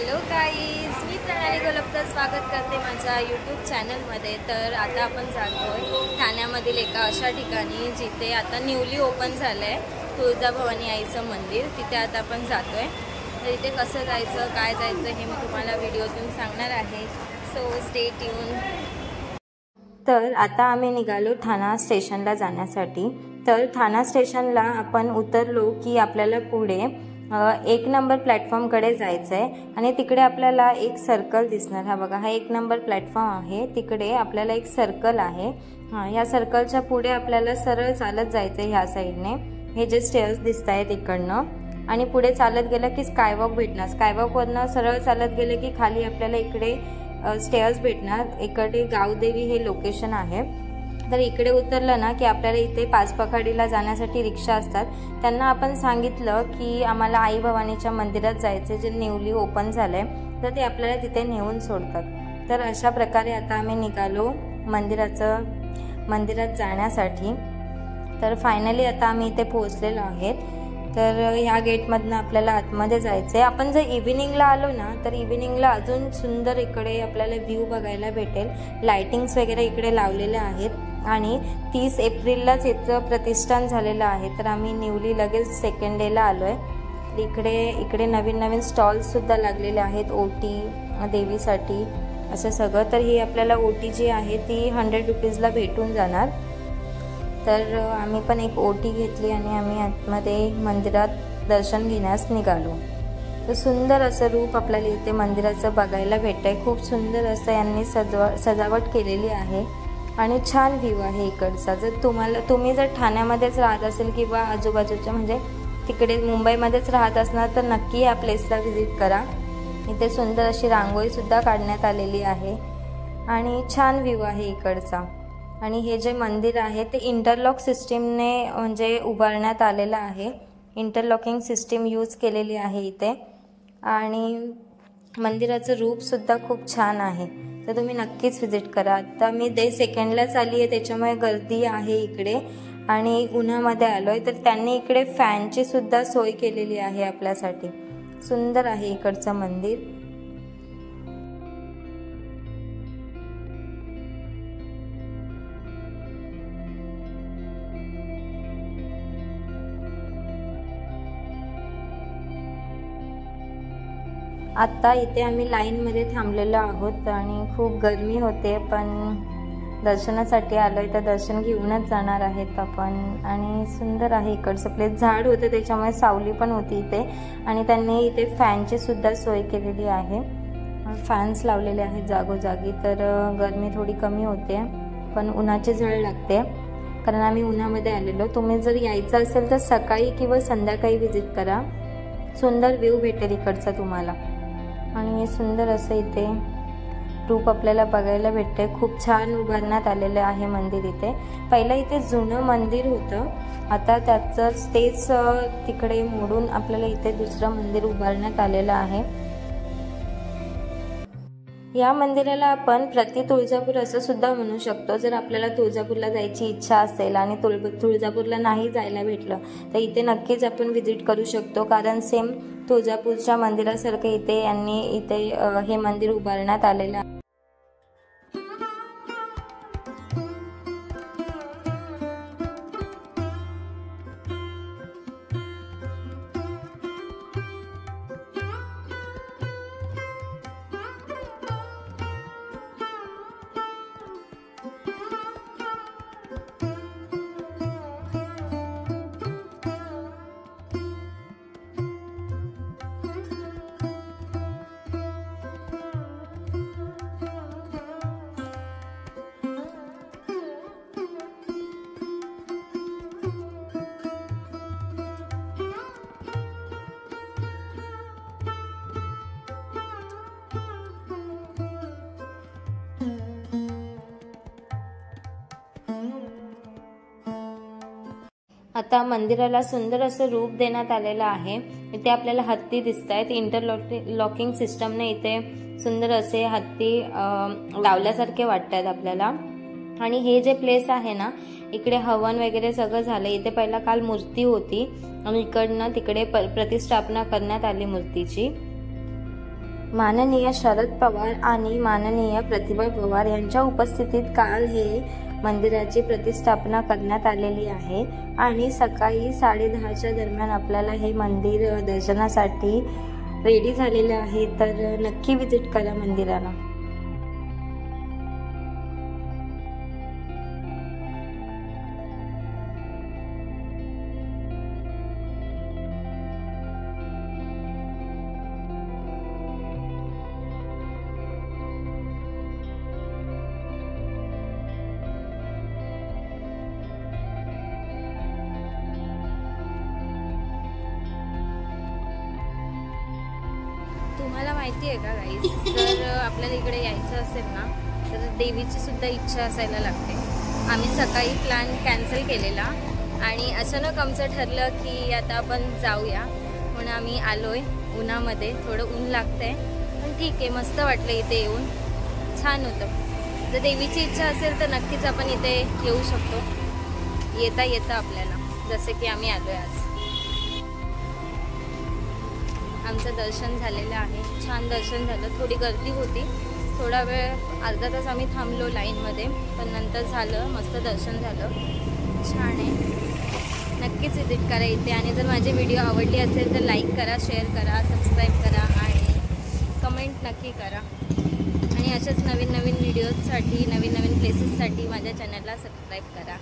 Hello guys, मी प्रणाली गोलपचं स्वागत करते माझ्या यूट्यूब चॅनलमध्ये। तर आता आपण जातोय ठाण्यामधील एका अशा ठिकाणी जिथे आता न्यूली ओपन झालं आहे तुळजाभवानी आईचं मंदिर। तिथे आता आपण जातोय। तर इथे कसं जायचं, काय जायचं हे मी तुम्हाला व्हिडिओतून सांगणार आहे, सो स्टे ट्यून। तर आता आम्ही निघालो ठाणा स्टेशनला जाण्यासाठी। तर ठाणा स्टेशनला आपण उतरलो की आपल्याला पुढे 1 नंबर प्लॅटफॉर्मकडे जायचं आहे आणि तिकडे आपल्याला एक सर्कल दिसणार। हा बघा, हा 1 नंबर प्लॅटफॉर्म आहे। तिकडे आपल्याला एक सर्कल आहे। ह्या सर्कलच्या पुढे आपल्याला सरळ चालत जायचं आहे ह्या साईडने। हे जे स्टेअर्स दिसत आहेत तिकडनं आणि पुढे चालत गेलं की स्कायवॉक भेटणार। स्कायवॉकवरनं सरळ चालत गेलं की खाली आपल्याला इकडे स्टेअर्स भेटणार। इकडे गावदेवी हे लोकेशन आहे। तर इकडे उतरलं ना की आपल्याला इथे पाचपखाडीला जाण्यासाठी रिक्षा असतात। त्यांना आपण सांगितलं की आम्हाला आई भवानीच्या मंदिरात जायचं जे न्यूली ओपन झालंय, तर ते आपल्याला तिथे नेऊन सोडतात। तर अशा प्रकारे आता आम्ही निघालो मंदिरात जाण्यासाठी। तर फायनली आता आम्ही इथे पोहोचलेलो आहेत। तर ह्या गेटमधनं आपल्याला आतमध्ये जायचं आहे। आपण जर इव्हिनिंगला आलो ना तर इव्हिनिंगला अजून सुंदर इकडे आपल्याला व्ह्यू बघायला भेटेल। लाइटिंग्स वगैरे इकडे लावलेल्या आहेत आणि 30 एप्रिललाच याचं प्रतिष्ठान झालेलं आहे। तर आम्ही न्यूली लगेच सेकंड डेला आलो आहे। इकडे नवीन स्टॉल्ससुद्धा लागलेले आहेत ओटी देवीसाठी असं सगळं। तर ही आपल्याला ओटी जी आहे ती 100 रुपीजला भेटून जाणार। तर आम्ही पण एक ओटी घेतली आणि आम्ही आतमध्ये मंदिरात दर्शन घेण्यास निघालो। तर सुंदर असं रूप आपल्याला इथे मंदिराचं बघायला भेटतंय। खूप सुंदर असं यांनी सजावट केलेली आहे आणि छान व्ह्यू आहे इकडचा। जर तुम्ही जर ठाण्यामध्येच राहत असेल किंवा आजूबाजूच्या म्हणजे तिकडे मुंबईमध्येच राहत असणार तर नक्की या प्लेसला व्हिजिट करा। इथे सुंदर अशी रांगोळीसुद्धा काढण्यात आलेली आहे आणि छान व्ह्यू आहे इकडचा। आणि हे जे मंदिर आहे ते इंटरलॉक सिस्टीमने म्हणजे उभारण्यात आलेलं आहे। इंटरलॉकिंग सिस्टीम यूज केलेली आहे इथे आणि मंदिराचं रूपसुद्धा खूप छान आहे। तर तुम्ही नक्कीच व्हिजिट करा। आता मी डे सेकंडलाच आली आहे त्याच्यामुळे गर्दी आहे इकडे आणि उन्हामध्ये आलो आहे। तर त्यांनी इकडे फॅनची सुद्धा सोय केलेली आहे आपल्यासाठी। सुंदर आहे इकडचं मंदिर। आता इथे आम्ही लाईनमध्ये थांबलेलो आहोत आणि खूप गरमी होते, पण दर्शनासाठी आलोय तर दर्शन घेऊनच जाणार आहेत आपण। आणि सुंदर आहे इकडचं प्लेस। झाड होतं त्याच्यामुळे सावली पण होती इथे आणि त्यांनी इथे फॅनची सुद्धा सोय केलेली आहे। फॅन्स लावलेले आहेत जागोजागी, तर गरमी थोडी कमी होते, पण उन्हाची झळ लागते कारण आम्ही उन्हामध्ये आलेलो। तुम्ही जर यायचं असेल तर सकाळी किंवा संध्याकाळी व्हिजिट करा। सुंदर व्ह्यू भेटेल इकडचा तुम्हाला आणि सुंदर असं इथे रूप आपल्याला बघायला भेटते। खूप छान उभारण्यात आलेलं आहे मंदिर इथे। पहिलं इथे जुनं मंदिर होतं, आता त्याचं तेच तिकडे मोडून आपल्याला इथे दुसरं मंदिर उभारण्यात आलेलं आहे। या मंदिराला आपण प्रति तुळजापूर असं सुद्धा म्हणू शकतो। जर आपल्याला तुळजापूरला जायची इच्छा असेल आणि तुळजापूरला नाही जायला भेटलं तर इथे नक्कीच आपण व्हिजिट करू शकतो, कारण सेम तुळजापूरच्या मंदिरासारखं इथे हे मंदिर उभारण्यात आलेलं आहे। आता मंदिराला सुंदर असं रूप देण्यात आलेलं आहे। इथे आपल्याला हत्ती दिसत आहेत। इंटरलॉकिंग सिस्टमने इथे सुंदर असे हत्ती लावल्यासारखे वाटतात आपल्याला। आणि हे जे प्लेस आहे ना, इकडे हवन वगैरे सगळं झालं। इथे पहिला काल मूर्ती होती आणि इकडनं तिकडे प्रतिष्ठापना करण्यात आली मूर्तीची। माननीय शरद पवार आणि माननीय प्रतिभा पवार यांच्या उपस्थितीत काल हे मंदिराची प्रतिष्ठापना करण्यात आलेली आहे आणि सकाळी 10:30च्या दरम्यान आपल्याला हे मंदिर दर्शनासाठी रेडी झालेलं आहे। तर नक्की विजिट करा मंदिराला। तुम्हाला माहिती आहे का गाईज, जर आपल्याला इकडे यायचं असेल ना तर देवीची सुद्धा इच्छा असायला लागते। आम्ही सकाळी प्लॅन कॅन्सल केलेला आणि अचानक आमचं ठरलं की आता आपण जाऊया, म्हणून आम्ही आलोय। उन्हामध्ये थोडं ऊन लागतंय पण ठीक आहे, मस्त वाटलं इथे येऊन, छान होतं। जर देवीची इच्छा असेल तर नक्कीच आपण इथे येऊ शकतो येता येता आपल्याला, जसे की आम्ही आलोय आज। आमचं दर्शन झालेलं आहे, छान दर्शन झालं। थोडी गर्दी होती, थोडा वेळ अर्धा तास आम्ही थांबलो लाईनमध्ये, पण नंतर झालं, मस्त दर्शन झालं, छान आहे। नक्कीच विजिट करा इथे आणि जर माझे व्हिडिओ आवडली असेल तर लाईक करा, शेअर करा, सबस्क्राईब करा आणि कमेंट नक्की करा। आणि अशाच नवीन नवीन व्हिडिओजसाठी, नवीन नवीन प्लेसेससाठी माझ्या चॅनलला सबस्क्राईब करा।